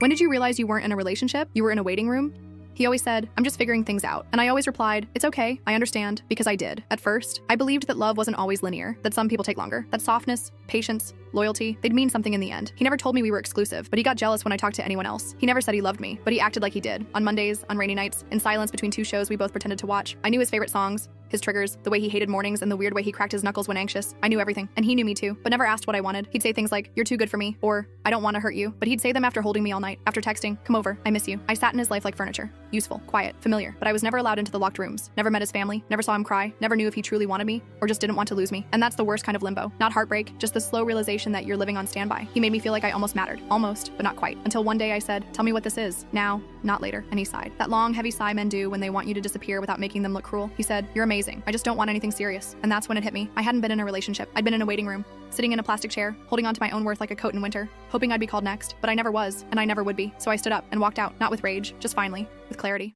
"When did you realize you weren't in a relationship? You were in a waiting room?" He always said, "I'm just figuring things out." And I always replied, "It's okay, I understand," because I did. At first, I believed that love wasn't always linear, that some people take longer, that softness, patience, loyalty, they'd mean something in the end. He never told me we were exclusive, but he got jealous when I talked to anyone else. He never said he loved me, but he acted like he did. On Mondays, on rainy nights, in silence between two shows we both pretended to watch. I knew his favorite songs, his triggers, the way he hated mornings, and the weird way he cracked his knuckles when anxious. I knew everything, and he knew me too, but never asked what I wanted. He'd say things like, "You're too good for me," or "I don't want to hurt you," but he'd say them after holding me all night, after texting, "Come over, I miss you." I sat in his life like furniture, useful, quiet, familiar, but I was never allowed into the locked rooms, never met his family, never saw him cry, never knew if he truly wanted me, or just didn't want to lose me. And that's the worst kind of limbo. Not heartbreak, just the slow realization that you're living on standby. He made me feel like I almost mattered. Almost, but not quite. Until one day I said, "Tell me what this is. Now, not later." And he sighed. That long, heavy sigh men do when they want you to disappear without making them look cruel. He said, "You're amazing. I just don't want anything serious." And that's when it hit me. I hadn't been in a relationship. I'd been in a waiting room, sitting in a plastic chair, holding on to my own worth like a coat in winter, hoping I'd be called next. But I never was, and I never would be. So I stood up and walked out, not with rage, just finally, with clarity.